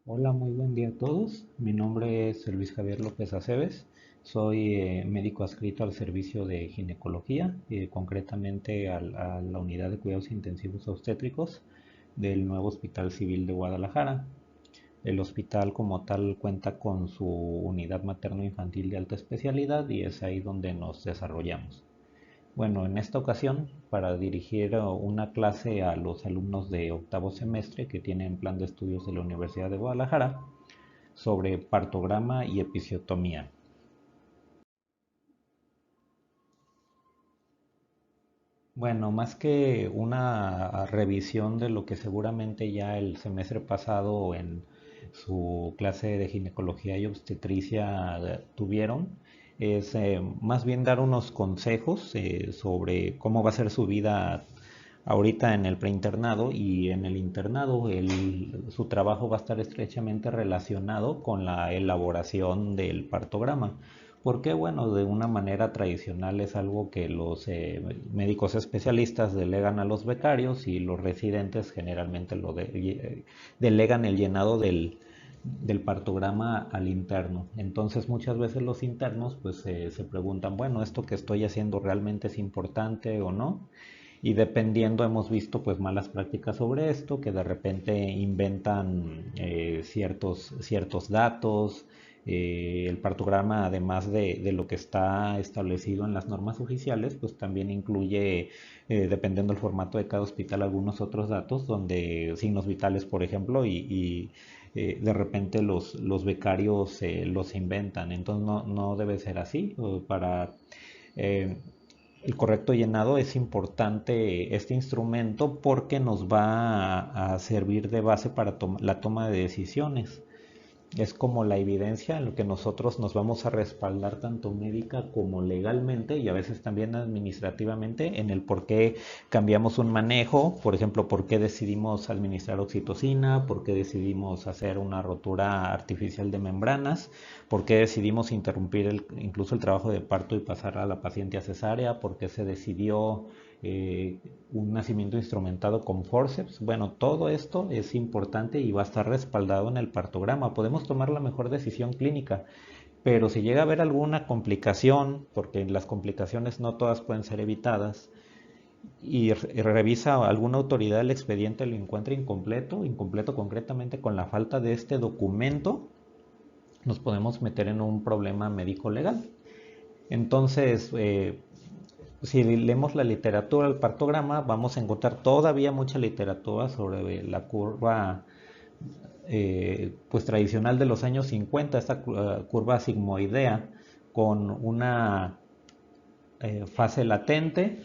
Hola, muy buen día a todos. Mi nombre es Luis Javier López Aceves. Soy médico adscrito al servicio de ginecología, concretamente a la unidad de cuidados intensivos obstétricos del nuevo Hospital Civil de Guadalajara. El hospital como tal cuenta con su unidad materno-infantil de alta especialidad y es ahí donde nos desarrollamos. Bueno, en esta ocasión, para dirigir una clase a los alumnos de octavo semestre que tienen plan de estudios de la Universidad de Guadalajara sobre partograma y episiotomía. Bueno, más que una revisión de lo que seguramente ya el semestre pasado en su clase de ginecología y obstetricia tuvieron, es más bien dar unos consejos sobre cómo va a ser su vida ahorita en el preinternado y en el internado. Su trabajo va a estar estrechamente relacionado con la elaboración del partograma. Porque bueno, de una manera tradicional es algo que los médicos especialistas delegan a los becarios y los residentes generalmente delegan el llenado del partograma al interno. Entonces muchas veces los internos pues se preguntan, bueno, ¿esto que estoy haciendo realmente es importante o no? Y dependiendo hemos visto pues malas prácticas sobre esto, que de repente inventan ciertos datos. El partograma, además de lo que está establecido en las normas oficiales, pues también incluye, dependiendo del formato de cada hospital, algunos otros datos, donde signos vitales, por ejemplo, de repente los becarios los inventan. Entonces no debe ser así. Para eh, el correcto llenado es importante este instrumento porque nos va a servir de base para la toma de decisiones. Es como la evidencia en lo que nosotros nos vamos a respaldar tanto médica como legalmente y a veces también administrativamente en el por qué cambiamos un manejo, por ejemplo, por qué decidimos administrar oxitocina, por qué decidimos hacer una rotura artificial de membranas, por qué decidimos interrumpir incluso el trabajo de parto y pasar a la paciente a cesárea, por qué se decidió un nacimiento instrumentado con forceps. Bueno, todo esto es importante y va a estar respaldado en el partograma. Podemos tomar la mejor decisión clínica, pero si llega a haber alguna complicación, porque las complicaciones no todas pueden ser evitadas, y revisa alguna autoridad el expediente, lo encuentra incompleto concretamente con la falta de este documento, nos podemos meter en un problema médico legal. Entonces, si leemos la literatura del partograma, vamos a encontrar todavía mucha literatura sobre la curva pues tradicional de los años 50, esta curva sigmoidea con una fase latente,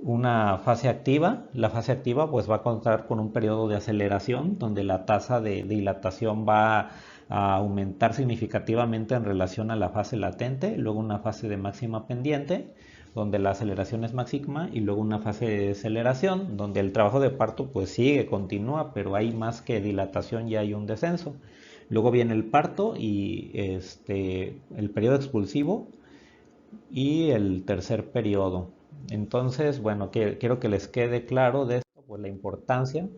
una fase activa. La fase activa pues va a contar con un periodo de aceleración donde la tasa de dilatación va a aumentar significativamente en relación a la fase latente, luego una fase de máxima pendiente donde la aceleración es máxima y luego una fase de deceleración donde el trabajo de parto pues sigue, continúa, pero hay más que dilatación y hay un descenso. Luego viene el parto y el periodo expulsivo y el tercer periodo. Entonces, bueno, quiero que les quede claro de esto, pues la importancia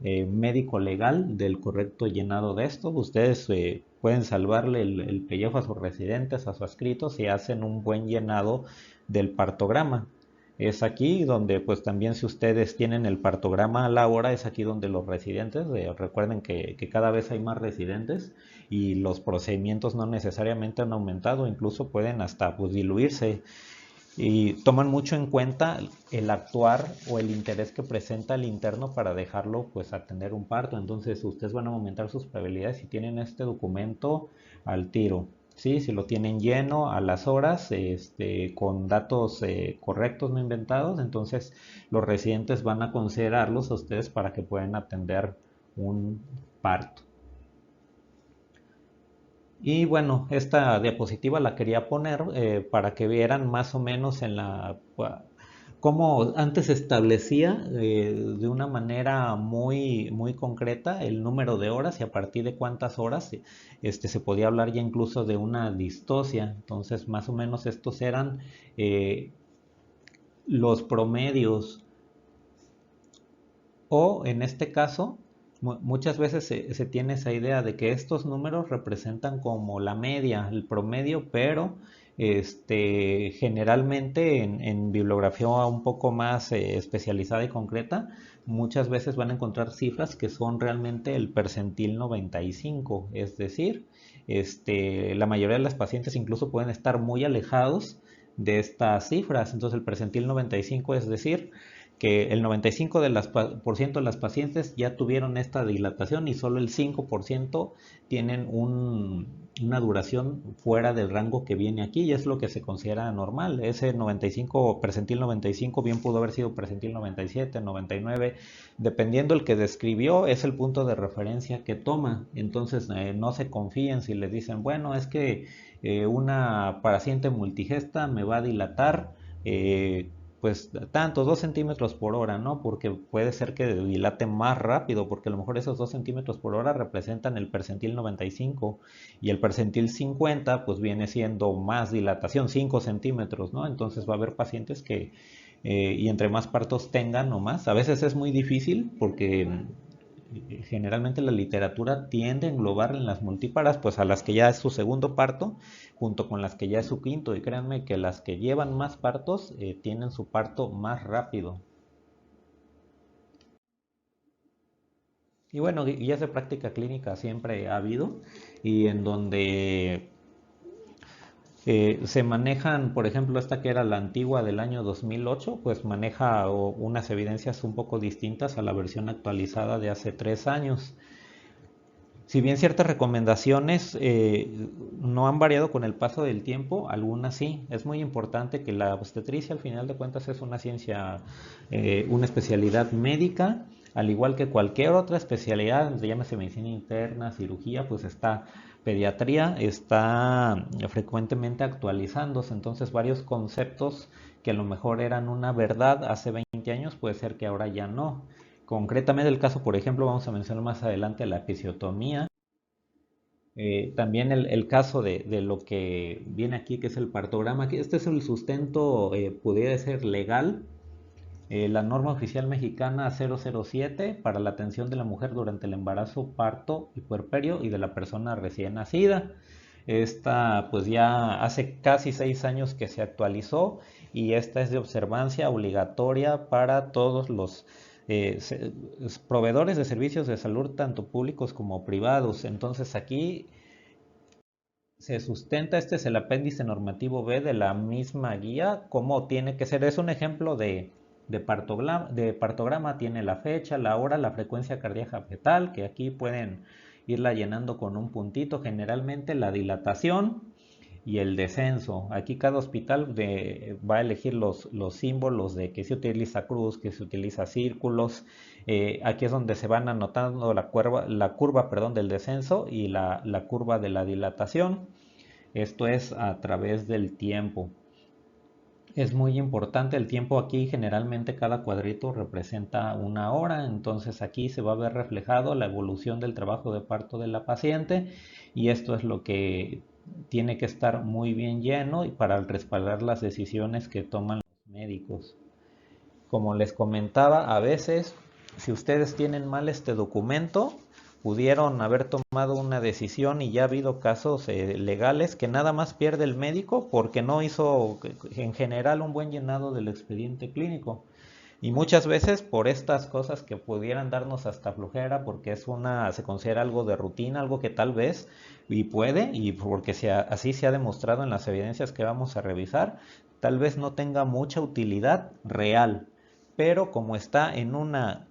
médico-legal del correcto llenado de esto. Ustedes pueden salvarle el pellejo a sus residentes, a sus adscritos, si hacen un buen llenado del partograma. Es aquí donde, pues también si ustedes tienen el partograma a la hora, es aquí donde los residentes, recuerden que cada vez hay más residentes y los procedimientos no necesariamente han aumentado, incluso pueden hasta pues, diluirse y toman mucho en cuenta el actuar o el interés que presenta el interno para dejarlo pues atender un parto. Entonces ustedes van a aumentar sus probabilidades si tienen este documento al tiro. Sí, si lo tienen lleno a las horas, con datos correctos, no inventados, entonces los residentes van a considerarlos a ustedes para que puedan atender un parto. Y bueno, esta diapositiva la quería poner para que vieran más o menos cómo antes se establecía de una manera muy concreta el número de horas y a partir de cuántas horas se podía hablar ya incluso de una distocia. Entonces, más o menos estos eran eh, los promedios o en este caso Muchas veces se tiene esa idea de que estos números representan como la media, el promedio, pero generalmente en bibliografía un poco más especializada y concreta, muchas veces van a encontrar cifras que son realmente el percentil 95, es decir, la mayoría de las pacientes incluso pueden estar muy alejados de estas cifras. Entonces el percentil 95, es decir, que el 95% por ciento de las pacientes ya tuvieron esta dilatación y solo el 5% tienen una duración fuera del rango que viene aquí, y es lo que se considera normal. Ese 95, percentil 95, bien pudo haber sido percentil 97, 99, dependiendo el que describió, es el punto de referencia que toma. Entonces no se confíen si les dicen, bueno, es que una paciente multigesta me va a dilatar pues tantos 2 centímetros por hora, ¿no? Porque puede ser que dilate más rápido, porque a lo mejor esos 2 centímetros por hora representan el percentil 95 y el percentil 50 pues viene siendo más dilatación, 5 centímetros, ¿no? Entonces va a haber pacientes que, y entre más partos tengan o más, a veces es muy difícil porque generalmente la literatura tiende a englobar en las multíparas pues a las que ya es su segundo parto junto con las que ya es su quinto, y créanme que las que llevan más partos tienen su parto más rápido. Y bueno, guías de práctica clínica siempre ha habido, y en donde se manejan, por ejemplo, esta que era la antigua del año 2008, pues maneja unas evidencias un poco distintas a la versión actualizada de hace 3 años. Si bien ciertas recomendaciones no han variado con el paso del tiempo, algunas sí. Es muy importante que la obstetricia al final de cuentas es una ciencia, una especialidad médica, al igual que cualquier otra especialidad, llámese medicina interna, cirugía, pues está pediatría, está frecuentemente actualizándose. Entonces varios conceptos que a lo mejor eran una verdad hace 20 años, puede ser que ahora ya no. Concretamente el caso, por ejemplo, vamos a mencionar más adelante la episiotomía. También el caso de lo que viene aquí, que es el partograma. Este es el sustento, pudiera ser legal. La norma oficial mexicana 007 para la atención de la mujer durante el embarazo, parto y puerperio y de la persona recién nacida. Esta pues ya hace casi 6 años que se actualizó, y esta es de observancia obligatoria para todos los proveedores de servicios de salud, tanto públicos como privados. Entonces aquí se sustenta, este es el apéndice normativo B de la misma guía, cómo tiene que ser. Es un ejemplo de partograma, tiene la fecha, la hora, la frecuencia cardíaca fetal, que aquí pueden irla llenando con un puntito, generalmente la dilatación y el descenso. Aquí cada hospital va a elegir los símbolos de que se utiliza cruz, que se utiliza círculos. Aquí es donde se van anotando la curva, perdón, del descenso y la curva de la dilatación. Esto es a través del tiempo. Es muy importante el tiempo aquí, generalmente cada cuadrito representa una hora, entonces aquí se va a ver reflejado la evolución del trabajo de parto de la paciente, y esto es lo que tiene que estar muy bien lleno y para respaldar las decisiones que toman los médicos. Como les comentaba, a veces, si ustedes tienen mal este documento, pudieron haber tomado una decisión, y ya ha habido casos legales que nada más pierde el médico porque no hizo en general un buen llenado del expediente clínico. Y muchas veces por estas cosas que pudieran darnos hasta flojera, porque se considera algo de rutina, algo que tal vez, y porque así se ha demostrado en las evidencias que vamos a revisar, tal vez no tenga mucha utilidad real, pero como está en una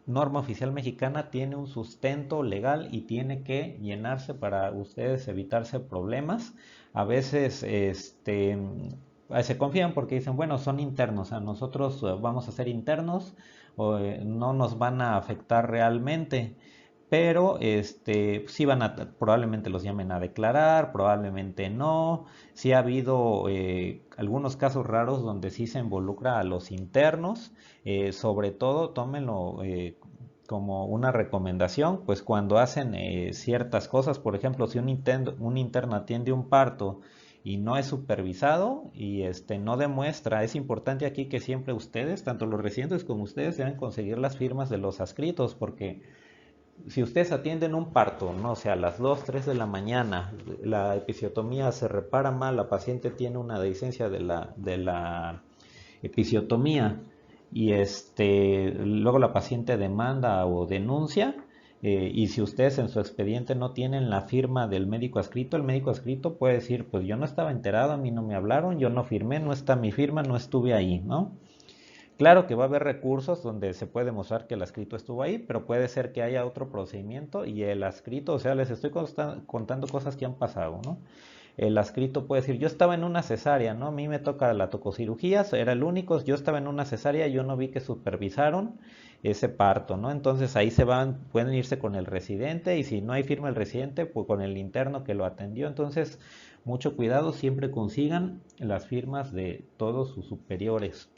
norma oficial mexicana, tiene un sustento legal y tiene que llenarse para ustedes evitarse problemas. A veces se confían porque dicen, bueno, son internos, a nosotros vamos a ser internos, o no nos van a afectar realmente. Pero sí probablemente los llamen a declarar, probablemente no. Sí ha habido algunos casos raros donde sí se involucra a los internos. Sobre todo, tómenlo como una recomendación, pues cuando hacen ciertas cosas, por ejemplo, si un interno atiende un parto y no es supervisado y no demuestra, es importante aquí que siempre ustedes, tanto los residentes como ustedes, deben conseguir las firmas de los adscritos, porque si ustedes atienden un parto, no, o sea, a las 2, 3 de la mañana, la episiotomía se repara mal, la paciente tiene una dehiscencia de la episiotomía y luego la paciente demanda o denuncia, y si ustedes en su expediente no tienen la firma del médico adscrito, el médico adscrito puede decir, pues yo no estaba enterado, a mí no me hablaron, yo no firmé, no está mi firma, no estuve ahí, ¿no? Claro que va a haber recursos donde se puede demostrar que el adscrito estuvo ahí, pero puede ser que haya otro procedimiento y el adscrito, o sea, les estoy contando cosas que han pasado, ¿no? El adscrito puede decir, yo estaba en una cesárea, ¿no? A mí me toca la tococirugía, era el único, yo estaba en una cesárea, yo no vi que supervisaron ese parto, ¿no? Entonces ahí pueden irse con el residente y si no hay firma el residente, pues con el interno que lo atendió. Entonces, mucho cuidado, siempre consigan las firmas de todos sus superiores.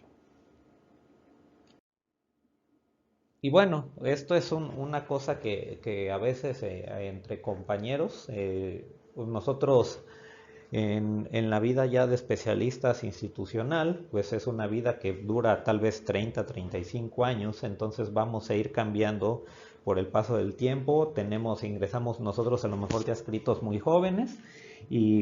Y bueno, esto es una cosa que a veces entre compañeros, pues nosotros en la vida ya de especialistas institucional, pues es una vida que dura tal vez 30, 35 años, entonces vamos a ir cambiando por el paso del tiempo. Ingresamos nosotros a lo mejor de adscritos muy jóvenes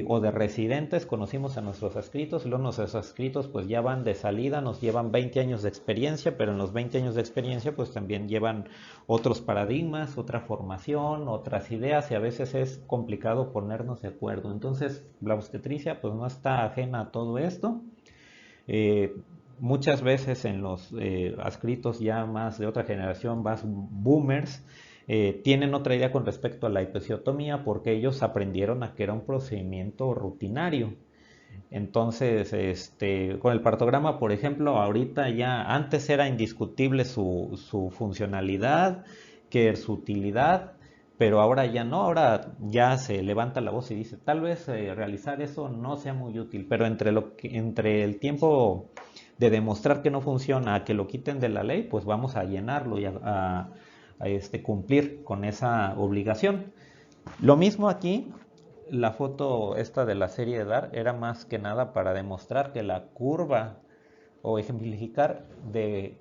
o de residentes, conocimos a nuestros adscritos, y luego nuestros adscritos pues ya van de salida, nos llevan 20 años de experiencia, pero en los 20 años de experiencia pues también llevan otros paradigmas, otra formación, otras ideas y a veces es complicado ponernos de acuerdo. Entonces la obstetricia pues no está ajena a todo esto. Eh, Muchas veces en los adscritos ya más de otra generación, más boomers, tienen otra idea con respecto a la episiotomía porque ellos aprendieron a que era un procedimiento rutinario. Entonces, con el partograma, por ejemplo, ahorita ya, antes era indiscutible su funcionalidad, que su utilidad, pero ahora ya no, ahora ya se levanta la voz y dice, tal vez realizar eso no sea muy útil, pero entre el tiempo de demostrar que no funciona a que lo quiten de la ley, pues vamos a llenarlo y a cumplir con esa obligación. Lo mismo aquí, la foto esta de la serie de Dar era más que nada para demostrar que la curva o ejemplificar de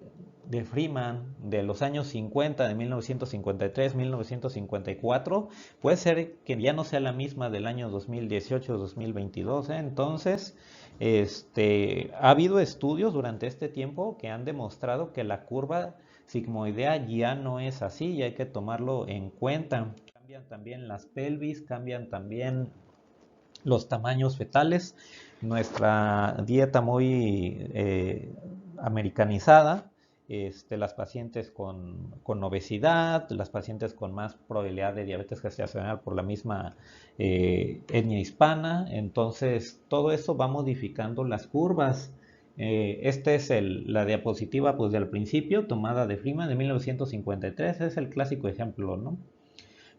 Freeman de los años 50, de 1953, 1954, puede ser que ya no sea la misma del año 2018, 2022, ¿eh? Entonces, ha habido estudios durante este tiempo que han demostrado que la curva sigmoidea ya no es así y hay que tomarlo en cuenta. Cambian también las pelvis, cambian también los tamaños fetales, nuestra dieta muy americanizada, las pacientes con obesidad, las pacientes con más probabilidad de diabetes gestacional por la misma etnia hispana, entonces todo eso va modificando las curvas. Esta es la diapositiva pues del principio, tomada de Freeman de 1953, es el clásico ejemplo, ¿no?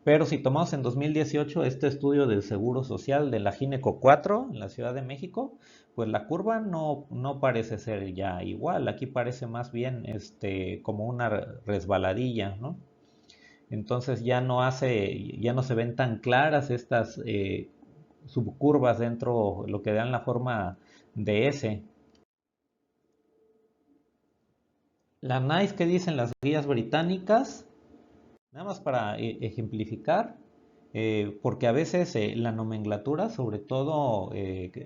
Pero si tomamos en 2018 este estudio del Seguro Social de la Gineco 4 en la Ciudad de México, pues la curva no parece ser ya igual. Aquí parece más bien como una resbaladilla, ¿no? Entonces ya no se ven tan claras estas subcurvas dentro, lo que dan la forma de S. La NICE, ¿qué dicen las guías británicas? Nada más para ejemplificar, porque a veces la nomenclatura, sobre todo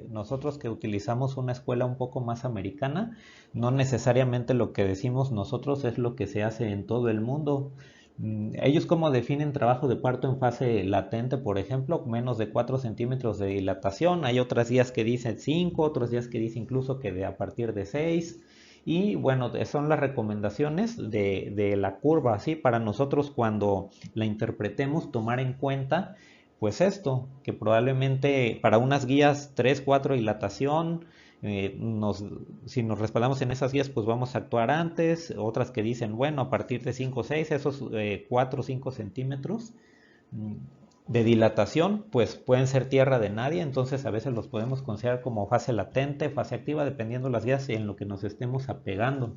nosotros que utilizamos una escuela un poco más americana, no necesariamente lo que decimos nosotros es lo que se hace en todo el mundo. Ellos como definen trabajo de parto en fase latente, por ejemplo, menos de 4 centímetros de dilatación. Hay otras días que dicen 5, otros días que dicen incluso que a partir de 6. Y bueno, son las recomendaciones de la curva, así para nosotros cuando la interpretemos tomar en cuenta, pues esto, que probablemente para unas guías 3 4 dilatación, eh, nos, si nos respaldamos en esas guías, pues vamos a actuar antes, otras que dicen, bueno, a partir de 5 o 6, esos 4 o 5 centímetros mm, de dilatación, pues pueden ser tierra de nadie, entonces a veces los podemos considerar como fase latente, fase activa, dependiendo las guías en lo que nos estemos apegando.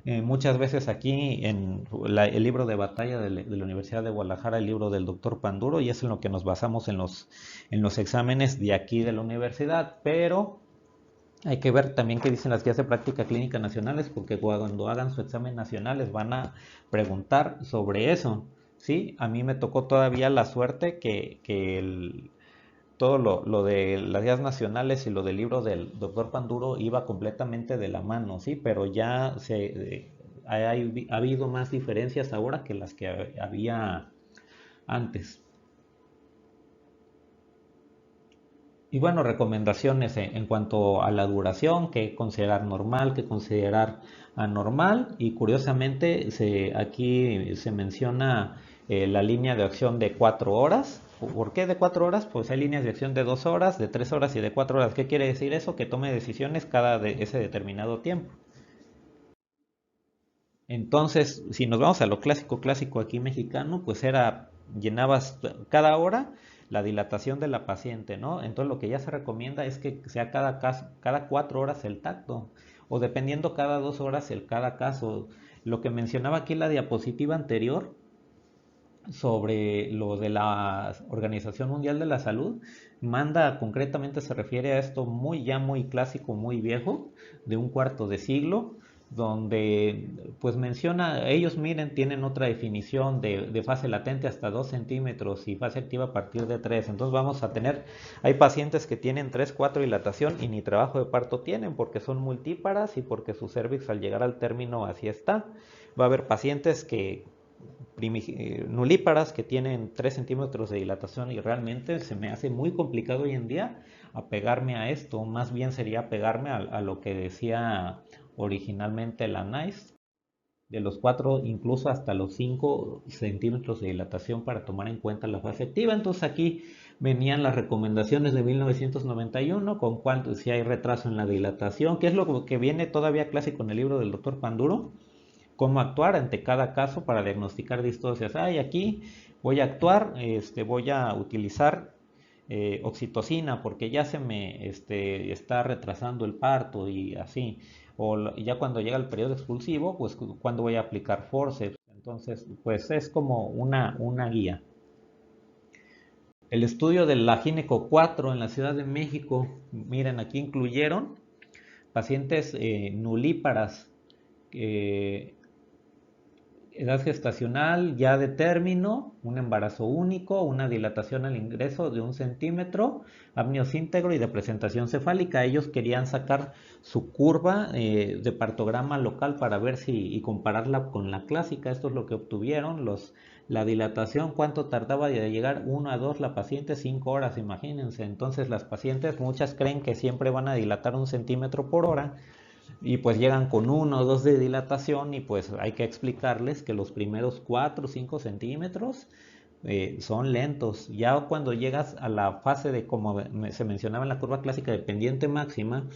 Muchas veces aquí en el libro de batalla de la Universidad de Guadalajara, el libro del doctor Panduro, y es en lo que nos basamos en los exámenes de aquí de la universidad, pero hay que ver también qué dicen las guías de práctica clínica nacionales, porque cuando hagan su examen nacional les van a preguntar sobre eso. Sí, a mí me tocó todavía la suerte todo lo de las guías nacionales y lo del libro del doctor Panduro iba completamente de la mano, sí, pero ya ha habido más diferencias ahora que las que había antes. Y bueno, recomendaciones en cuanto a la duración, qué considerar normal, qué considerar anormal. Y curiosamente, aquí se menciona la línea de acción de 4 horas. ¿Por qué de 4 horas? Pues hay líneas de acción de 2 horas, de 3 horas y de 4 horas. ¿Qué quiere decir eso? Que tome decisiones cada de ese determinado tiempo. Entonces, si nos vamos a lo clásico, clásico aquí mexicano, pues llenabas cada hora la dilatación de la paciente, ¿no? Entonces lo que ya se recomienda es que sea cada caso, cada 4 horas el tacto, o dependiendo cada 2 horas el cada caso. Lo que mencionaba aquí en la diapositiva anterior sobre lo de la Organización Mundial de la Salud, manda concretamente, se refiere a esto ya muy clásico, muy viejo, de un cuarto de siglo, donde pues menciona, ellos miren, tienen otra definición de fase latente hasta 2 centímetros y fase activa a partir de 3. Entonces vamos a tener, hay pacientes que tienen 3 4 dilatación y ni trabajo de parto tienen porque son multíparas y porque su cervix al llegar al término así está. Va a haber pacientes que nulíparas que tienen 3 centímetros de dilatación y realmente se me hace muy complicado hoy en día apegarme a esto. Más bien sería apegarme a lo que decía originalmente la NICE, de los 4 incluso hasta los 5 centímetros de dilatación para tomar en cuenta la fase activa. Entonces aquí venían las recomendaciones de 1991 con cuánto si hay retraso en la dilatación, que es lo que viene todavía clásico en el libro del doctor Panduro, cómo actuar ante cada caso para diagnosticar distocias. Aquí voy a actuar, voy a utilizar oxitocina porque ya se me está retrasando el parto y así. O ya cuando llega el periodo expulsivo, pues cuando voy a aplicar forceps. Entonces, pues es como una guía. El estudio de la Gineco 4 en la Ciudad de México, miren, aquí incluyeron pacientes nulíparas, eh, edad gestacional ya de término, un embarazo único, una dilatación al ingreso de 1 centímetro, amnios íntegro y de presentación cefálica. Ellos querían sacar su curva de partograma local para ver si y compararla con la clásica. Esto es lo que obtuvieron. La dilatación, cuánto tardaba de llegar 1 a 2 la paciente, 5 horas, imagínense. Entonces las pacientes, muchas creen que siempre van a dilatar 1 centímetro por hora y pues llegan con 1 o 2 de dilatación y pues hay que explicarles que los primeros 4 o 5 centímetros son lentos. Ya cuando llegas a la fase de, como se mencionaba en la curva clásica de pendiente máxima,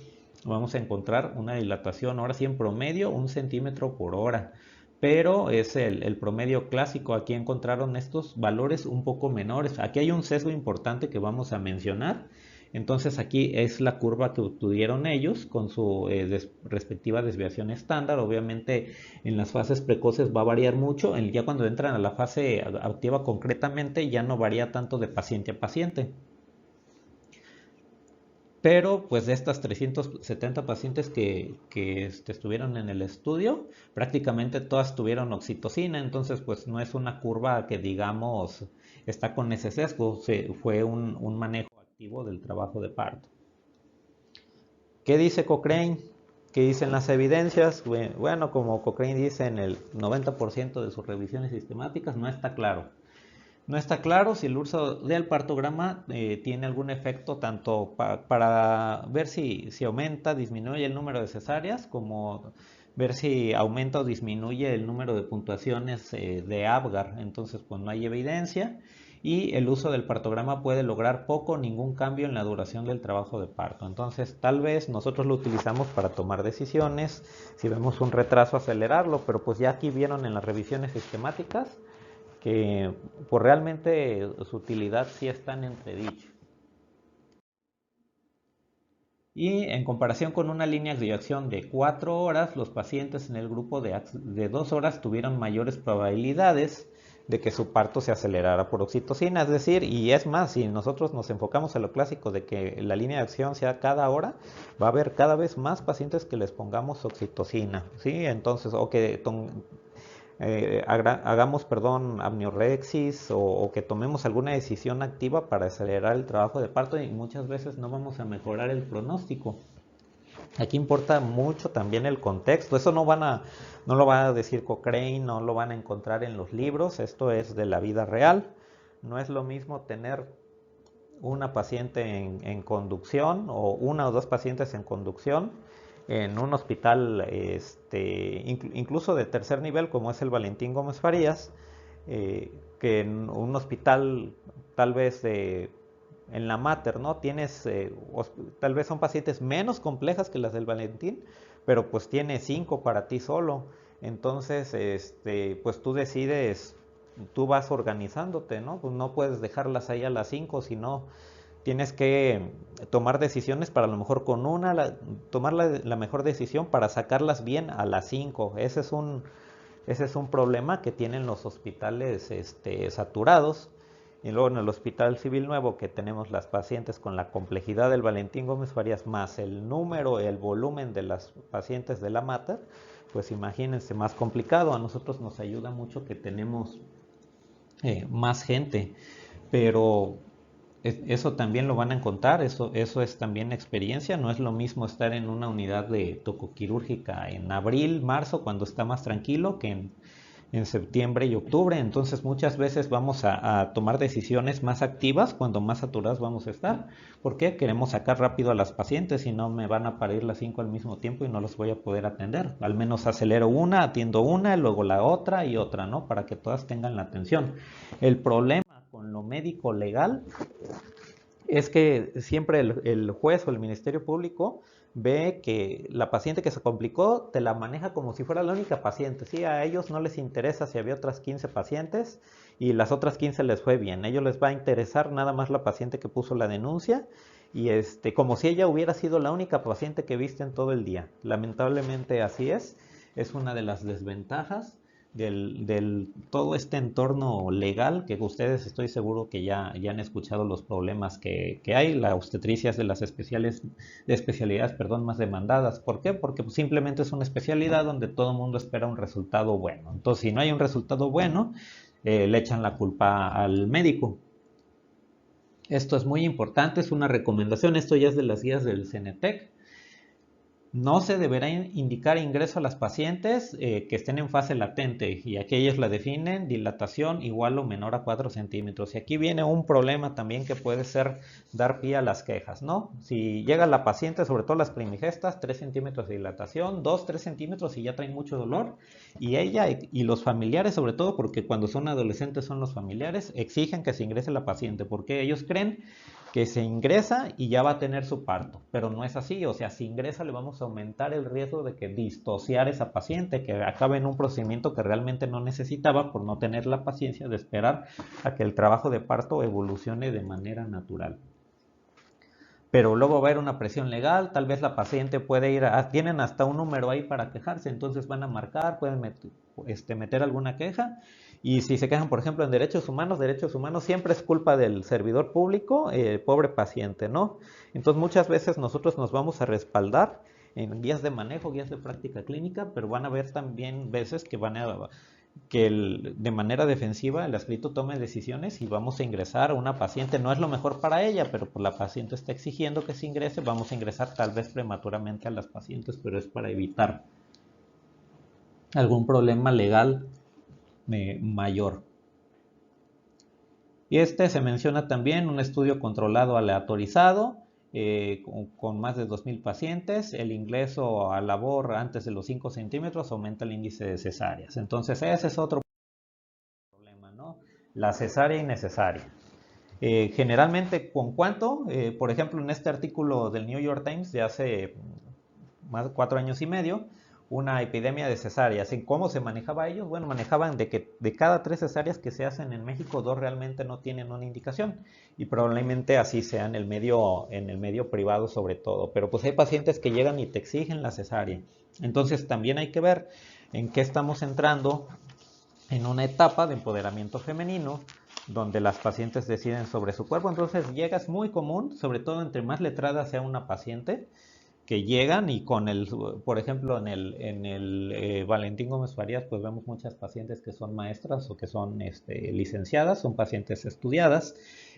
vamos a encontrar una dilatación, ahora sí en promedio, 1 centímetro por hora. Pero es el promedio clásico. Aquí encontraron estos valores un poco menores. Aquí hay un sesgo importante que vamos a mencionar. Entonces aquí es la curva que obtuvieron ellos con su respectiva desviación estándar. Obviamente en las fases precoces va a variar mucho. Ya cuando entran a la fase activa concretamente ya no varía tanto de paciente a paciente. Pero pues de estas 370 pacientes que estuvieron en el estudio, prácticamente todas tuvieron oxitocina, entonces pues no es una curva que digamos está con ese sesgo, fue un manejo activo del trabajo de parto. ¿Qué dice Cochrane? ¿Qué dicen las evidencias? Bueno, como Cochrane dice en el 90% de sus revisiones sistemáticas, no está claro. No está claro si el uso del partograma tiene algún efecto tanto para ver si aumenta, disminuye el número de cesáreas, como ver si aumenta o disminuye el número de puntuaciones de Apgar. Entonces, pues no hay evidencia y el uso del partograma puede lograr poco o ningún cambio en la duración del trabajo de parto. Entonces, tal vez nosotros lo utilizamos para tomar decisiones, si vemos un retraso, acelerarlo, pero pues ya aquí vieron en las revisiones sistemáticas que pues realmente su utilidad sí está en entredicho. Y en comparación con una línea de acción de 4 horas, los pacientes en el grupo de 2 horas tuvieron mayores probabilidades de que su parto se acelerara por oxitocina. Es decir, y es más, si nosotros nos enfocamos en lo clásico de que la línea de acción sea cada hora, va a haber cada vez más pacientes que les pongamos oxitocina, ¿sí? Entonces, o que hagamos, perdón, amniorexis o que tomemos alguna decisión activa para acelerar el trabajo de parto y muchas veces no vamos a mejorar el pronóstico. Aquí importa mucho también el contexto. Eso no lo va a decir Cochrane, no lo van a encontrar en los libros. Esto es de la vida real. No es lo mismo tener una paciente en conducción o una o dos pacientes en conducción en un hospital incluso de tercer nivel como es el Valentín Gómez Farías, que en un hospital tal vez en la Mater, ¿no? Tal vez son pacientes menos complejas que las del Valentín, pero pues tiene 5 para ti solo. Entonces, pues tú decides, tú vas organizándote, ¿no? Pues no puedes dejarlas ahí a las 5, sino tienes que tomar decisiones para a lo mejor con tomar la mejor decisión para sacarlas bien a las 5. Ese es un problema que tienen los hospitales saturados. Y luego en el Hospital Civil Nuevo, que tenemos las pacientes con la complejidad del Valentín Gómez Farías, más el número, el volumen de las pacientes de la Mater, pues imagínense, más complicado. A nosotros nos ayuda mucho que tenemos más gente, pero eso también lo van a encontrar, eso es también experiencia. No es lo mismo estar en una unidad de tocoquirúrgica en abril, marzo, cuando está más tranquilo, que en septiembre y octubre. Entonces muchas veces vamos a tomar decisiones más activas cuando más saturados vamos a estar, porque queremos sacar rápido a las pacientes y no me van a parir las 5 al mismo tiempo y no los voy a poder atender. Al menos acelero una, atiendo una, luego la otra y otra, ¿no? Para que todas tengan la atención. El problema con lo médico legal es que siempre el juez o el Ministerio Público ve que la paciente que se complicó te la maneja como si fuera la única paciente. Sí, a ellos no les interesa si había otras 15 pacientes y las otras 15 les fue bien. A ellos les va a interesar nada más la paciente que puso la denuncia y como si ella hubiera sido la única paciente que viste en todo el día. Lamentablemente así es una de las desventajas del todo este entorno legal, que ustedes estoy seguro que ya han escuchado los problemas que hay. La obstetricia es de las especialidades, perdón, más demandadas. ¿Por qué? Porque pues, simplemente es una especialidad donde todo el mundo espera un resultado bueno. Entonces, si no hay un resultado bueno, le echan la culpa al médico. Esto es muy importante, es una recomendación. Esto ya es de las guías del CENETEC. No se deberá indicar ingreso a las pacientes que estén en fase latente y aquí ellos la definen dilatación igual o menor a 4 centímetros. Y aquí viene un problema también que puede ser dar pie a las quejas, ¿no? Si llega la paciente, sobre todo las primigestas, 3 centímetros de dilatación, 2, 3 centímetros y ya traen mucho dolor y ella y los familiares, sobre todo porque cuando son adolescentes son los familiares, exigen que se ingrese la paciente porque ellos creen que se ingresa y ya va a tener su parto, pero no es así. O sea, si ingresa le vamos a aumentar el riesgo de que distociar esa paciente, que acabe en un procedimiento que realmente no necesitaba por no tener la paciencia de esperar a que el trabajo de parto evolucione de manera natural. Pero luego va a haber una presión legal, tal vez la paciente puede tienen hasta un número ahí para quejarse, entonces van a marcar, pueden meter alguna queja. Y si se quejan, por ejemplo, en derechos humanos siempre es culpa del servidor público, pobre paciente, ¿no? Entonces muchas veces nosotros nos vamos a respaldar en guías de manejo, guías de práctica clínica, pero van a haber también veces que de manera defensiva el escrito tome decisiones y vamos a ingresar a una paciente. No es lo mejor para ella, pero pues la paciente está exigiendo que se ingrese, vamos a ingresar tal vez prematuramente a las pacientes, pero es para evitar algún problema legal mayor. Y se menciona también un estudio controlado aleatorizado con más de 2.000 pacientes. El ingreso a labor antes de los 5 centímetros aumenta el índice de cesáreas. Entonces ese es otro problema, ¿no? La cesárea innecesaria. Generalmente, ¿con cuánto? Por ejemplo, en este artículo del New York Times de hace más de 4 años y medio, una epidemia de cesáreas. ¿En cómo se manejaba ellos? Bueno, manejaban de que de cada 3 cesáreas que se hacen en México, 2 realmente no tienen una indicación. Y probablemente así sea en el medio privado sobre todo. Pero pues hay pacientes que llegan y te exigen la cesárea. Entonces también hay que ver en qué estamos entrando en una etapa de empoderamiento femenino donde las pacientes deciden sobre su cuerpo. Entonces llega, es muy común, sobre todo entre más letrada sea una paciente, que llegan y con por ejemplo, en el Valentín Gómez Farías, pues vemos muchas pacientes que son maestras o que son licenciadas, son pacientes estudiadas.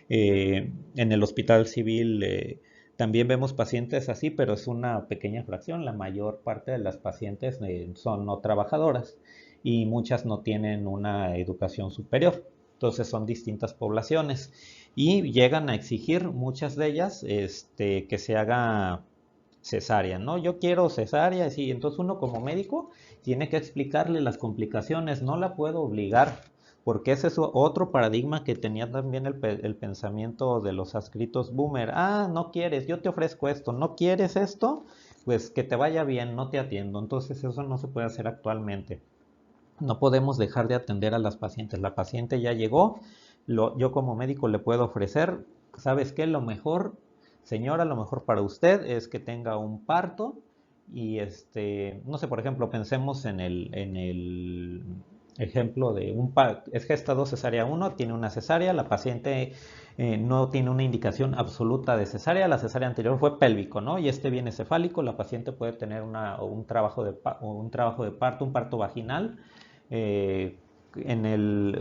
En el Hospital Civil también vemos pacientes así, pero es una pequeña fracción. La mayor parte de las pacientes son no trabajadoras y muchas no tienen una educación superior. Entonces son distintas poblaciones y llegan a exigir muchas de ellas que se haga cesárea, ¿no? Yo quiero cesárea, sí, entonces uno como médico tiene que explicarle las complicaciones, no la puedo obligar, porque ese es otro paradigma que tenía también el pensamiento de los adscritos boomer. Ah, no quieres, yo te ofrezco esto, no quieres esto, pues que te vaya bien, no te atiendo. Entonces eso no se puede hacer actualmente. No podemos dejar de atender a las pacientes. La paciente ya llegó, yo como médico le puedo ofrecer, ¿sabes qué? Lo mejor, señora, lo mejor para usted es que tenga un parto y no sé, por ejemplo, pensemos en el ejemplo de un parto, es gestado cesárea 1, tiene una cesárea, la paciente no tiene una indicación absoluta de cesárea, la cesárea anterior fue pélvico, ¿no? Y este viene cefálico, la paciente puede tener un trabajo un trabajo de parto, un parto vaginal, eh,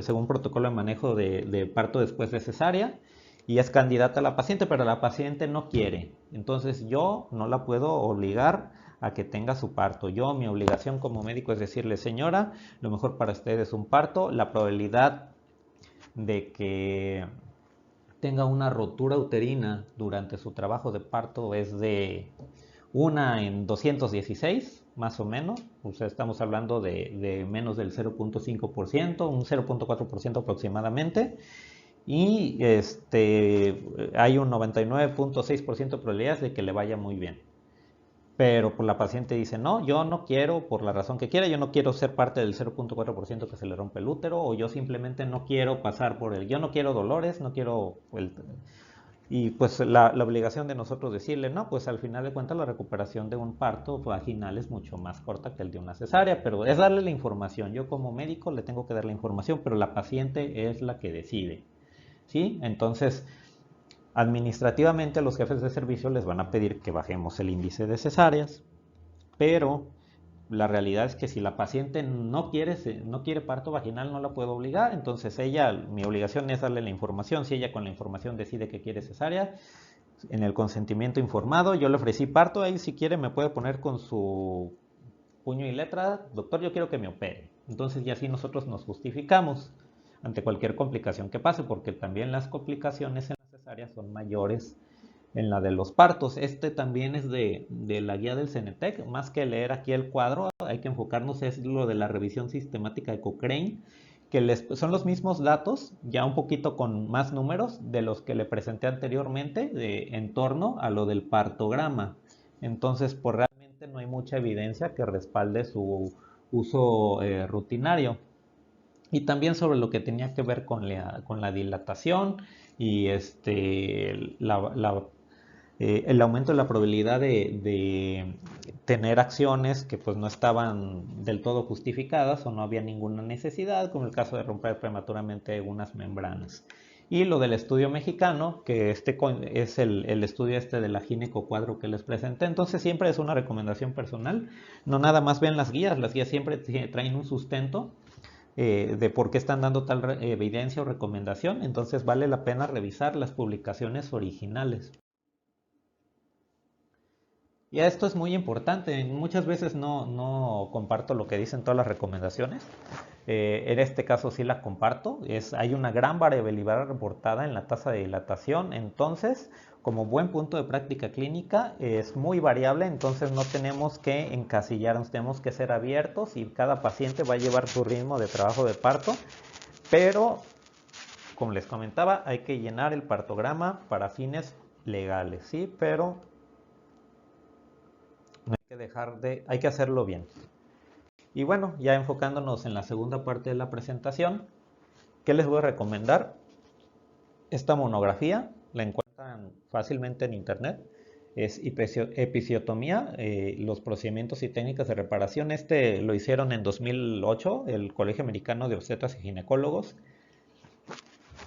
según protocolo de manejo de parto después de cesárea, y es candidata a la paciente, pero la paciente no quiere. Entonces yo no la puedo obligar a que tenga su parto. Mi obligación como médico es decirle, señora, lo mejor para usted es un parto. La probabilidad de que tenga una rotura uterina durante su trabajo de parto es de una en 216, más o menos. O sea, estamos hablando de menos del 0.5%, un 0.4% aproximadamente. Y hay un 99.6% de probabilidades de que le vaya muy bien. Pero por la paciente dice, no, yo no quiero, por la razón que quiera, yo no quiero ser parte del 0.4% que se le rompe el útero, o yo simplemente no quiero pasar por yo no quiero dolores, no quiero y pues la obligación de nosotros decirle, no, pues al final de cuentas la recuperación de un parto vaginal es mucho más corta que el de una cesárea, pero es darle la información. Yo como médico le tengo que dar la información, pero la paciente es la que decide, ¿sí? Entonces, administrativamente los jefes de servicio les van a pedir que bajemos el índice de cesáreas, pero la realidad es que si la paciente no quiere parto vaginal, no la puedo obligar. Entonces mi obligación es darle la información. Si ella con la información decide que quiere cesárea, en el consentimiento informado, yo le ofrecí parto, ahí si quiere me puede poner con su puño y letra, doctor, yo quiero que me opere. Entonces ya así nosotros nos justificamos ante cualquier complicación que pase, porque también las complicaciones en las cesáreas son mayores en la de los partos. También es de la guía del CENETEC. Más que leer aquí el cuadro, hay que enfocarnos es lo de la revisión sistemática de Cochrane, que son los mismos datos, ya un poquito con más números de los que le presenté anteriormente en torno a lo del partograma. Entonces, pues realmente no hay mucha evidencia que respalde su uso rutinario. Y también sobre lo que tenía que ver con la dilatación y el aumento de la probabilidad de tener acciones que pues no estaban del todo justificadas o no había ninguna necesidad, como el caso de romper prematuramente unas membranas. Y lo del estudio mexicano, que es el estudio de la ginecocuadro que les presenté. Entonces siempre es una recomendación personal, no nada más ven las guías siempre traen un sustento de por qué están dando tal evidencia o recomendación. Entonces vale la pena revisar las publicaciones originales. Y esto es muy importante. Muchas veces no comparto lo que dicen todas las recomendaciones. En este caso sí la comparto. Hay una gran variabilidad reportada en la tasa de dilatación. Entonces, como buen punto de práctica clínica, es muy variable. Entonces no tenemos que encasillarnos, tenemos que ser abiertos y cada paciente va a llevar su ritmo de trabajo de parto. Pero, como les comentaba, hay que llenar el partograma para fines legales, ¿sí? Pero no hay que hay que hacerlo bien. Y bueno, ya enfocándonos en la segunda parte de la presentación, ¿qué les voy a recomendar? Esta monografía la encuentran fácilmente en internet. Es episiotomía, los procedimientos y técnicas de reparación. Lo hicieron en 2008, el Colegio Americano de Obstetras y Ginecólogos.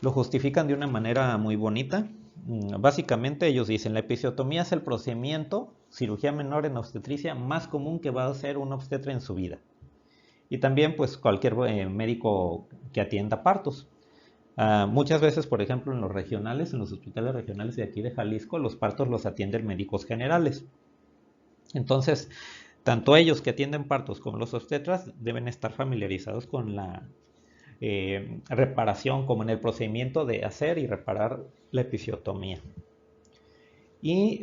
Lo justifican de una manera muy bonita. Básicamente ellos dicen, la episiotomía es el procedimiento cirugía menor en obstetricia más común que va a hacer un obstetra en su vida. Y también pues cualquier médico que atienda partos. Muchas veces, por ejemplo, en los regionales, en los hospitales regionales de aquí de Jalisco, los partos los atienden médicos generales. Entonces, tanto ellos que atienden partos como los obstetras deben estar familiarizados con la reparación, como en el procedimiento de hacer y reparar la episiotomía. Y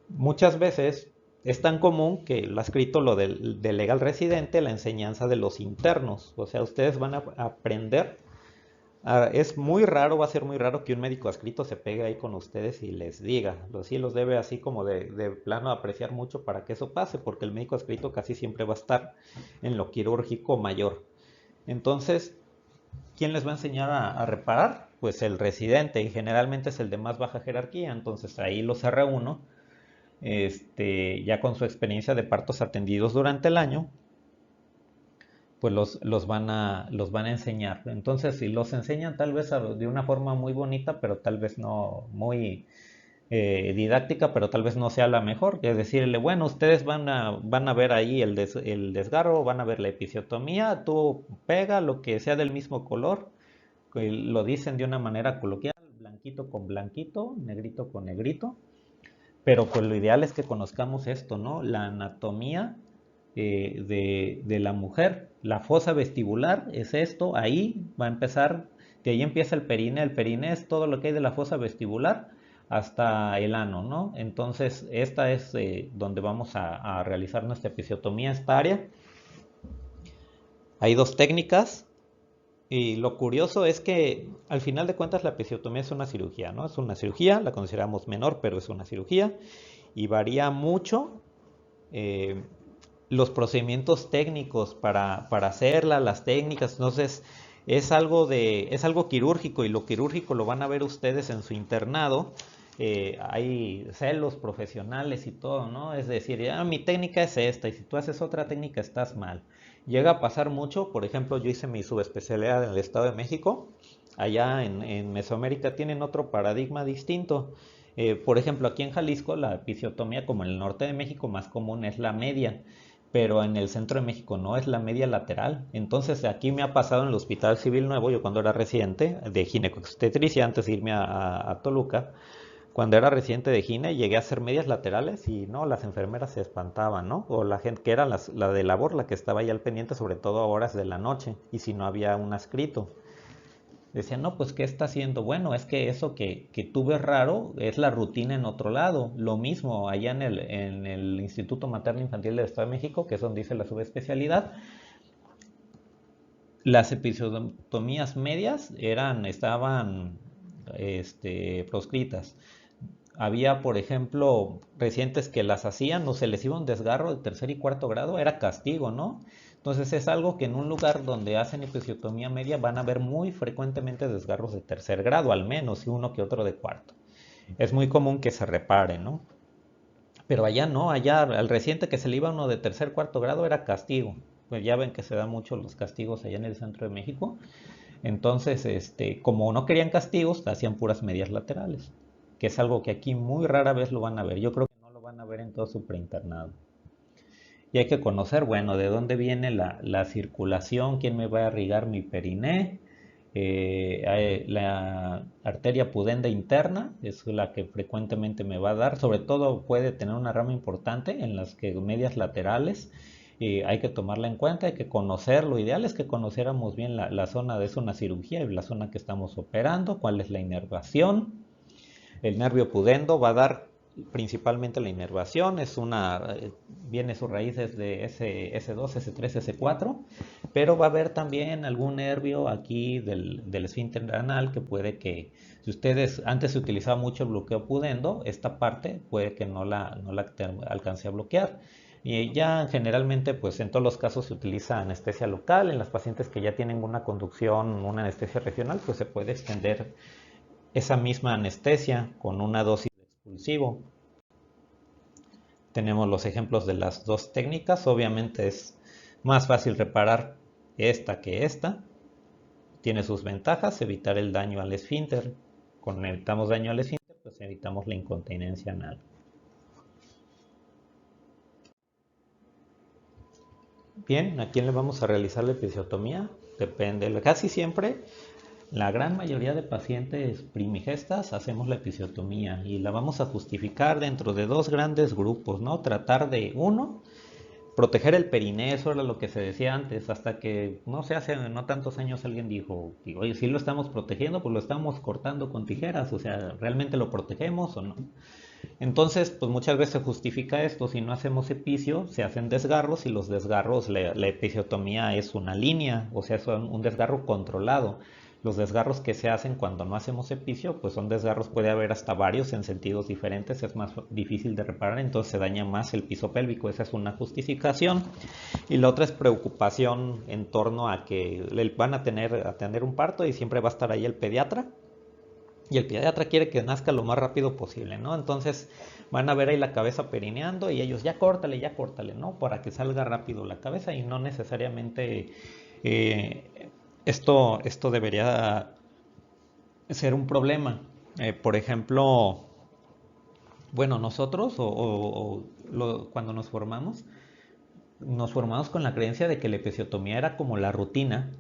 muchas veces es tan común que lo ha escrito lo del legal residente, la enseñanza de los internos. O sea, ustedes van a aprender. Es muy raro, va a ser muy raro que un médico adscrito se pegue ahí con ustedes y les diga. Sí los debe así como de plano apreciar mucho para que eso pase, porque el médico adscrito casi siempre va a estar en lo quirúrgico mayor. Entonces, ¿quién les va a enseñar a reparar? Pues el residente, y generalmente es el de más baja jerarquía. Entonces ahí los R1, ya con su experiencia de partos atendidos durante el año, pues los van a enseñar. Entonces, si los enseñan tal vez de una forma muy bonita, pero tal vez no muy didáctica, pero tal vez no sea la mejor. Es decirle, bueno, ustedes van a ver ahí el desgarro, van a ver la episiotomía, tú pega lo que sea del mismo color, que lo dicen de una manera coloquial, blanquito con blanquito, negrito con negrito, pero pues lo ideal es que conozcamos esto, ¿no? La anatomía de la mujer. La fosa vestibular es esto, ahí va a empezar, de ahí empieza el perine es todo lo que hay de la fosa vestibular hasta el ano, ¿no? Entonces, esta es donde vamos a realizar nuestra episiotomía, esta área. Hay dos técnicas, y lo curioso es que al final de cuentas la episiotomía es una cirugía, ¿no? Es una cirugía, la consideramos menor, pero es una cirugía y varía mucho eh, los procedimientos técnicos para hacerla, las técnicas. Entonces es algo quirúrgico, y lo quirúrgico lo van a ver ustedes en su internado. Hay celos profesionales y todo, ¿no? Es decir, mi técnica es esta, y si tú haces otra técnica estás mal. Llega a pasar mucho. Por ejemplo, yo hice mi subespecialidad en el Estado de México. Allá en Mesoamérica tienen otro paradigma distinto. Por ejemplo, aquí en Jalisco la episiotomía, como en el norte de México, más común es la media, pero en el centro de México no, es la media lateral. Entonces aquí me ha pasado en el Hospital Civil Nuevo, yo cuando era residente de ginecobstetricia, antes de irme a Toluca, cuando era residente de gine, llegué a hacer medias laterales y no, las enfermeras se espantaban, ¿no? O la gente que era la de labor, la que estaba ahí al pendiente, sobre todo a horas de la noche, y si no había un adscrito. Decían, no, pues ¿qué está haciendo? Bueno, es que eso que tú ves raro es la rutina en otro lado. Lo mismo allá en el Instituto Materno Infantil del Estado de México, que es donde hice la subespecialidad. Las episiotomías medias estaban proscritas. Había, por ejemplo, residentes que las hacían, o se les iba un desgarro de tercer y cuarto grado, era castigo, ¿no? Entonces es algo que en un lugar donde hacen episiotomía media van a ver muy frecuentemente desgarros de tercer grado, al menos, y uno que otro de cuarto. Es muy común que se repare, ¿no? Pero allá no, allá al residente que se le iba uno de tercer, cuarto grado era castigo. Pues ya ven que se dan mucho los castigos allá en el centro de México. Entonces, como no querían castigos, hacían puras medias laterales, que es algo que aquí muy rara vez lo van a ver. Yo creo que no lo van a ver en todo su preinternado. Y hay que conocer, bueno, de dónde viene la circulación, quién me va a irrigar mi periné. La arteria pudenda interna es la que frecuentemente me va a dar, sobre todo puede tener una rama importante en las que medias laterales. Hay que tomarla en cuenta, hay que conocer. Lo ideal es que conociéramos bien la zona de una cirugía y la zona que estamos operando, cuál es la inervación. El nervio pudendo va a dar principalmente la inervación, viene sus raíces de S2, S3, S4, pero va a haber también algún nervio aquí del esfínter anal que puede que, si ustedes antes se utilizaba mucho el bloqueo pudendo, esta parte puede que no la alcance a bloquear. Y ya generalmente, pues en todos los casos se utiliza anestesia local. En las pacientes que ya tienen una conducción, una anestesia regional, pues se puede extender esa misma anestesia con una dosis de expulsivo. Tenemos los ejemplos de las dos técnicas. Obviamente es más fácil reparar esta que esta. Tiene sus ventajas, evitar el daño al esfínter. Cuando evitamos daño al esfínter, pues evitamos la incontinencia anal. Bien, ¿a quién le vamos a realizar la episiotomía? Depende. Casi siempre, la gran mayoría de pacientes primigestas hacemos la episiotomía y la vamos a justificar dentro de dos grandes grupos, ¿no? Tratar de, uno, proteger el perineo, eso era lo que se decía antes, hasta que, no sé, hace no tantos años alguien dijo, oye, si lo estamos protegiendo, pues lo estamos cortando con tijeras, o sea, ¿realmente lo protegemos o no? Entonces, pues muchas veces se justifica esto, si no hacemos epicio, se hacen desgarros y los desgarros, la episiotomía es una línea, o sea, es un desgarro controlado. Los desgarros que se hacen cuando no hacemos epicio, pues son desgarros, puede haber hasta varios en sentidos diferentes, es más difícil de reparar, entonces se daña más el piso pélvico, esa es una justificación. Y la otra es preocupación en torno a que van a tener un parto y siempre va a estar ahí el pediatra y el pediatra quiere que nazca lo más rápido posible, ¿no? Entonces van a ver ahí la cabeza perineando y ellos ya córtale, ¿no? Para que salga rápido la cabeza y no necesariamente esto debería ser un problema. Por ejemplo, bueno, nosotros cuando nos formamos con la creencia de que la episiotomía era como la rutina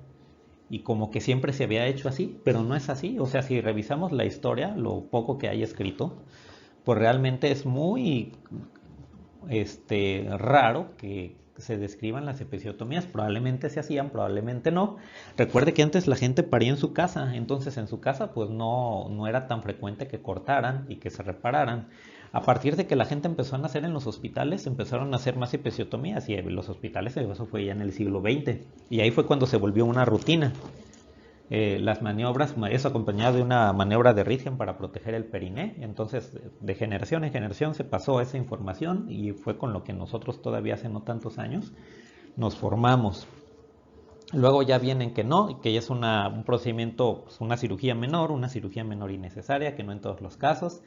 y como que siempre se había hecho así, pero no es así. O sea, si revisamos la historia, lo poco que hay escrito, pues realmente es muy raro que se describan las episiotomías. Probablemente se hacían, probablemente no. Recuerde que antes la gente paría en su casa, entonces en su casa pues no era tan frecuente que cortaran y que se repararan. A partir de que la gente empezó a nacer en los hospitales, empezaron a hacer más episiotomías y en los hospitales, eso fue ya en el siglo XX. Y ahí fue cuando se volvió una rutina. Las maniobras, eso acompañado de una maniobra de Ritgen para proteger el periné. Entonces, de generación en generación se pasó esa información y fue con lo que nosotros todavía hace no tantos años nos formamos. Luego ya vienen que no, que ya es un procedimiento, pues una cirugía menor innecesaria, que no en todos los casos.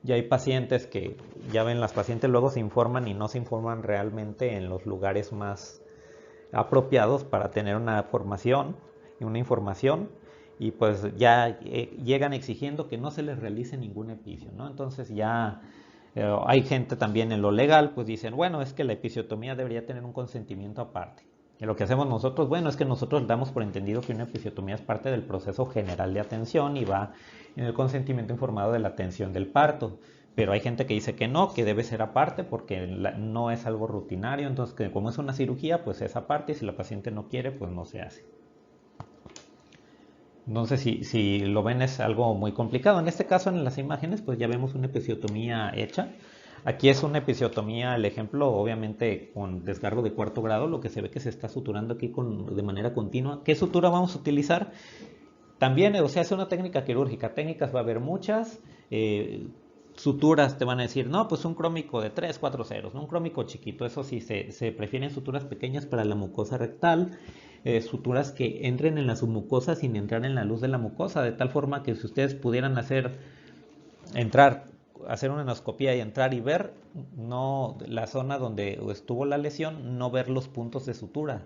Ya hay pacientes que, ya ven, las pacientes luego se informan y no se informan realmente en los lugares más apropiados para tener una formación y una información y pues ya llegan exigiendo que no se les realice ningún epicio, ¿no? Entonces ya hay gente también en lo legal, pues dicen, bueno, es que la episiotomía debería tener un consentimiento aparte. Y lo que hacemos nosotros, bueno, es que nosotros damos por entendido que una episiotomía es parte del proceso general de atención y va en el consentimiento informado de la atención del parto. Pero hay gente que dice que no, que debe ser aparte porque no es algo rutinario, entonces que como es una cirugía, pues es aparte y si la paciente no quiere, pues no se hace. Entonces, si lo ven es algo muy complicado. En este caso, en las imágenes, pues ya vemos una episiotomía hecha. Aquí es una episiotomía, el ejemplo, obviamente con desgarro de cuarto grado, lo que se ve que se está suturando aquí de manera continua. ¿Qué sutura vamos a utilizar? También, o sea, es una técnica quirúrgica. Técnicas va a haber muchas. Suturas te van a decir, no, pues un crómico de 3 4 ceros, ¿no? Un crómico chiquito. Eso sí, se prefieren suturas pequeñas para la mucosa rectal. Suturas que entren en la submucosa sin entrar en la luz de la mucosa. De tal forma que si ustedes pudieran entrar, hacer una endoscopía y entrar y ver no la zona donde estuvo la lesión, no ver los puntos de sutura.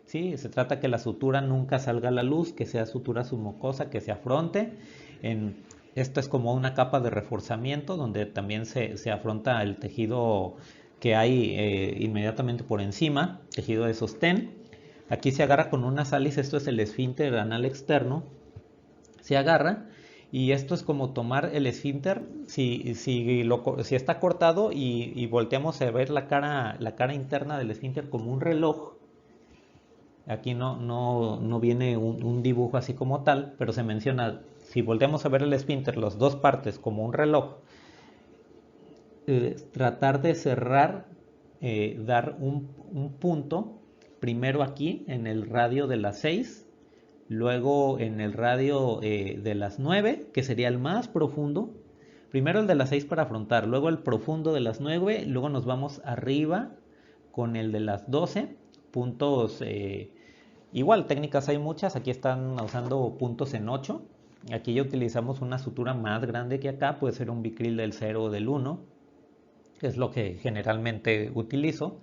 Sí, se trata que la sutura nunca salga a la luz, que sea sutura submucosa, que se afronte. Esto es como una capa de reforzamiento donde también se afronta el tejido que hay inmediatamente por encima, tejido de sostén. Aquí se agarra con una salis, esto es el esfínter anal externo, se agarra y esto es como tomar el esfínter, si está cortado y volteamos a ver la cara interna del esfínter como un reloj. Aquí no viene un dibujo así como tal, pero se menciona, si volteamos a ver el esfínter, las dos partes como un reloj, tratar de cerrar, dar un punto, primero aquí en el radio de las 6, luego en el radio de las 9, que sería el más profundo. Primero el de las 6 para afrontar, luego el profundo de las 9, luego nos vamos arriba con el de las 12, puntos. Igual, técnicas hay muchas, aquí están usando puntos en 8. Aquí ya utilizamos una sutura más grande que acá, puede ser un bicril del 0 o del 1, que es lo que generalmente utilizo.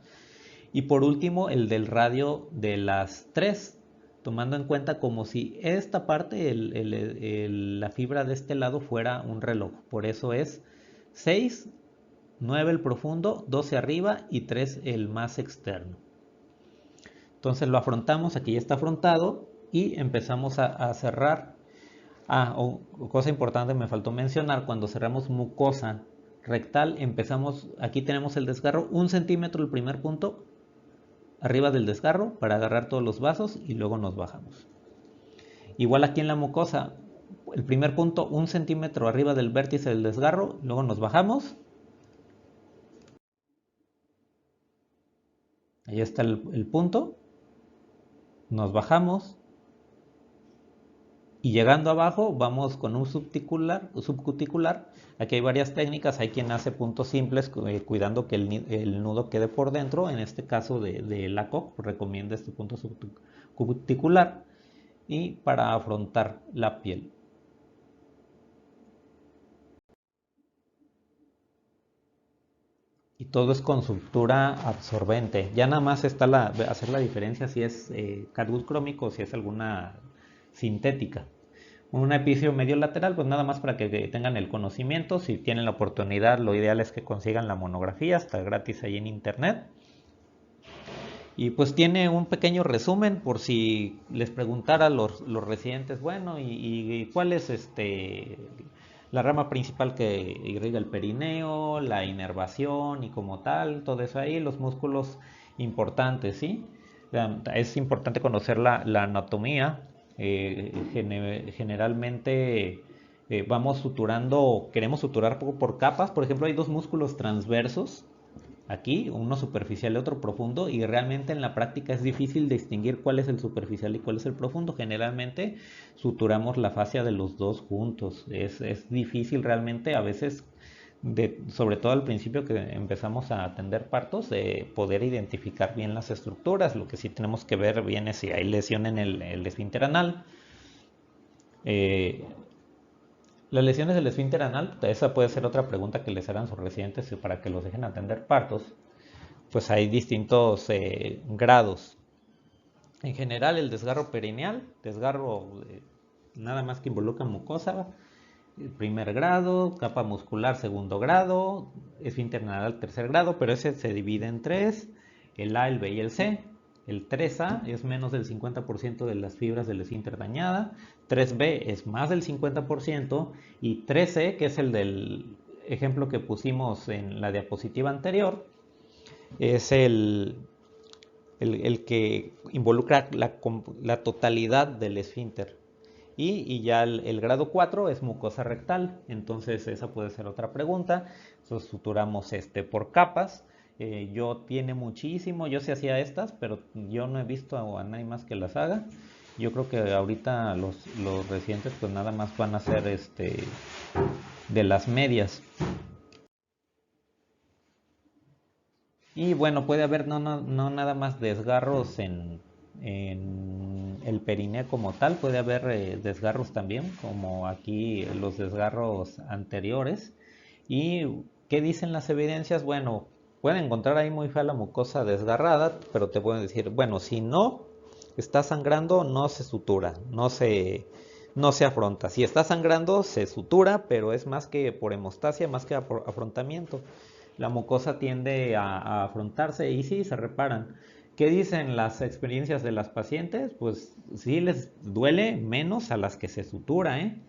Y por último, el del radio de las 3, tomando en cuenta como si esta parte, la fibra de este lado fuera un reloj. Por eso es 6, 9 el profundo, 12 arriba y 3 el más externo. Entonces lo afrontamos, aquí ya está afrontado y empezamos a cerrar. Cosa importante me faltó mencionar, cuando cerramos mucosa rectal, empezamos, aquí tenemos el desgarro, 1 centímetro el primer punto, arriba del desgarro para agarrar todos los vasos y luego nos bajamos. Igual aquí en la mucosa, el primer punto 1 centímetro arriba del vértice del desgarro, luego nos bajamos. Ahí está el punto, nos bajamos y llegando abajo vamos con un subcuticular. Aquí hay varias técnicas, hay quien hace puntos simples cuidando que el nudo quede por dentro. En este caso de la COC recomienda este punto subcuticular y para afrontar la piel. Y todo es con sutura absorbente. Ya nada más está hacer la diferencia si es catgut crómico o si es alguna sintética. Un epicio medio lateral, pues nada más para que tengan el conocimiento. Si tienen la oportunidad, lo ideal es que consigan la monografía, está gratis ahí en internet. Y pues tiene un pequeño resumen por si les preguntara a los residentes, bueno, y cuál es la rama principal que irriga el perineo, la inervación y como tal, todo eso ahí, los músculos importantes, ¿sí? Es importante conocer la anatomía. Generalmente vamos suturando, queremos suturar por capas. Por ejemplo, hay dos músculos transversos aquí, uno superficial y otro profundo, y realmente en la práctica es difícil distinguir cuál es el superficial y cuál es el profundo. Generalmente suturamos la fascia de los dos juntos. Es difícil realmente a veces, sobre todo al principio que empezamos a atender partos, de poder identificar bien las estructuras. Lo que sí tenemos que ver bien es si hay lesión en el esfínter anal. Las lesiones del esfínter anal, esa puede ser otra pregunta que les harán sus residentes para que los dejen atender partos. Pues hay distintos grados. En general, el desgarro perineal, desgarro nada más que involucra mucosa, primer grado, capa muscular segundo grado, esfínter anal tercer grado, pero ese se divide en tres, el A, el B y el C. El 3A es menos del 50% de las fibras del esfínter dañada, 3B es más del 50% y 3C, que es el del ejemplo que pusimos en la diapositiva anterior, es el que involucra la totalidad del esfínter. Y ya el grado 4 es mucosa rectal. Entonces esa puede ser otra pregunta. Entonces suturamos por capas. Yo tiene muchísimo, yo sí hacía estas, pero yo no he visto a nadie más que las haga. Yo creo que ahorita los residentes pues nada más van a hacer de las medias. Y bueno, puede haber no nada más desgarros en el perineo como tal, puede haber desgarros también, como aquí los desgarros anteriores. ¿Y qué dicen las evidencias? Bueno, pueden encontrar ahí muy fea la mucosa desgarrada, pero te pueden decir, bueno, si no está sangrando, no se sutura, no se afronta. Si está sangrando, se sutura, pero es más que por hemostasia, más que por afrontamiento. La mucosa tiende a afrontarse y sí, se reparan. ¿Qué dicen las experiencias de las pacientes? Pues sí les duele menos a las que se sutura, ¿eh?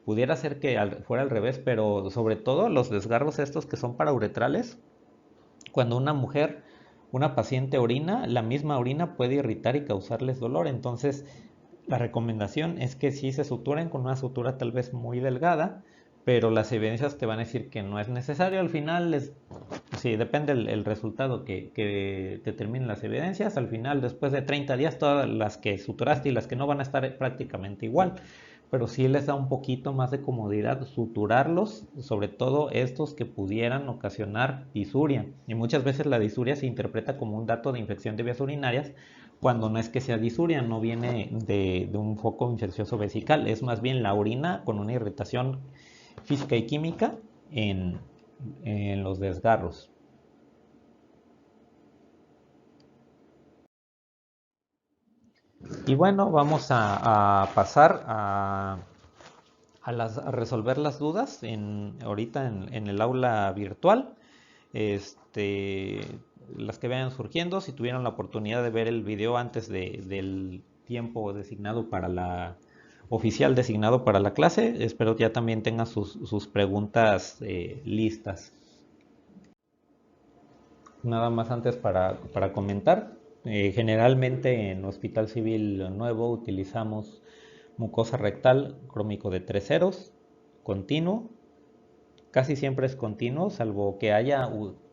Pudiera ser que fuera al revés, pero sobre todo los desgarros estos que son parauretrales, cuando una paciente orina, la misma orina puede irritar y causarles dolor. Entonces, la recomendación es que sí se suturen con una sutura tal vez muy delgada, pero las evidencias te van a decir que no es necesario. Al final, sí, depende el resultado que determinen las evidencias. Al final, después de 30 días, todas las que suturaste y las que no van a estar prácticamente igual. Pero sí les da un poquito más de comodidad suturarlos, sobre todo estos que pudieran ocasionar disuria. Y muchas veces la disuria se interpreta como un dato de infección de vías urinarias, cuando no es que sea disuria, no viene de un foco infeccioso vesical, es más bien la orina con una irritación física y química en los desgarros. Y bueno, vamos a pasar a resolver las dudas ahorita en el aula virtual. Este, las que vayan surgiendo. Si tuvieron la oportunidad de ver el video antes del tiempo designado para la oficial designado para la clase, espero que ya también tengan sus preguntas listas. Nada más antes para comentar. Generalmente en Hospital Civil Nuevo utilizamos mucosa rectal crómico de 3 ceros, continuo. Casi siempre es continuo, salvo que haya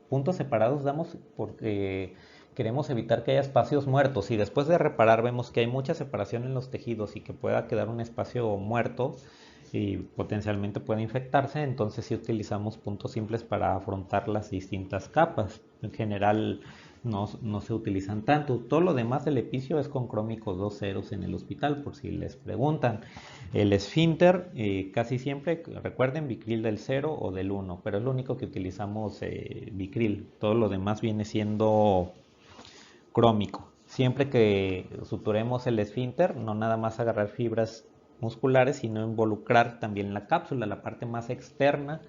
puntos separados, damos porque queremos evitar que haya espacios muertos. Y después de reparar vemos que hay mucha separación en los tejidos y que pueda quedar un espacio muerto y potencialmente puede infectarse, entonces sí utilizamos puntos simples para afrontar las distintas capas. En general no se utilizan tanto. Todo lo demás del epicio es con crómico 2 ceros en el hospital, por si les preguntan. El esfínter, casi siempre, recuerden, Vicryl del 0 o del 1, pero es lo único que utilizamos Vicryl. Todo lo demás viene siendo crómico. Siempre que suturemos el esfínter, no nada más agarrar fibras musculares, sino involucrar también la cápsula, la parte más externa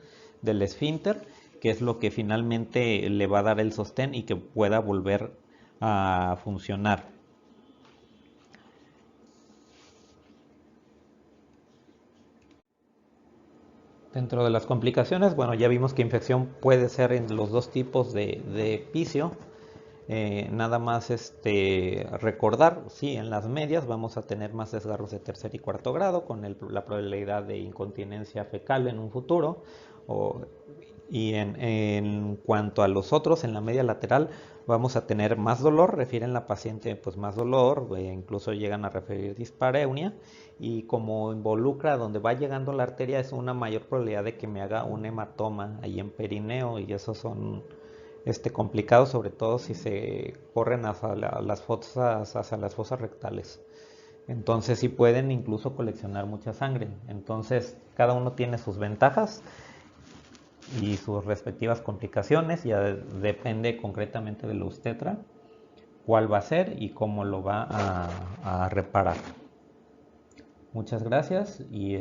del esfínter, que es lo que finalmente le va a dar el sostén y que pueda volver a funcionar. Dentro de las complicaciones, bueno, ya vimos que infección puede ser en los dos tipos de epicio. Nada más recordar, sí, en las medias vamos a tener más desgarros de tercer y cuarto grado con la probabilidad de incontinencia fecal en un futuro. O, y en cuanto a los otros, en la media lateral vamos a tener más dolor, refieren la paciente pues más dolor, incluso llegan a referir dispareunia, y como involucra donde va llegando la arteria es una mayor probabilidad de que me haga un hematoma ahí en perineo, y esos son complicados, sobre todo si se corren hacia las fosas rectales. Entonces sí pueden incluso coleccionar mucha sangre. Entonces cada uno tiene sus ventajas y sus respectivas complicaciones. Ya depende concretamente del obstetra cuál va a ser y cómo lo va a reparar. Muchas gracias y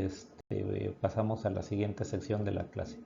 pasamos a la siguiente sección de la clase.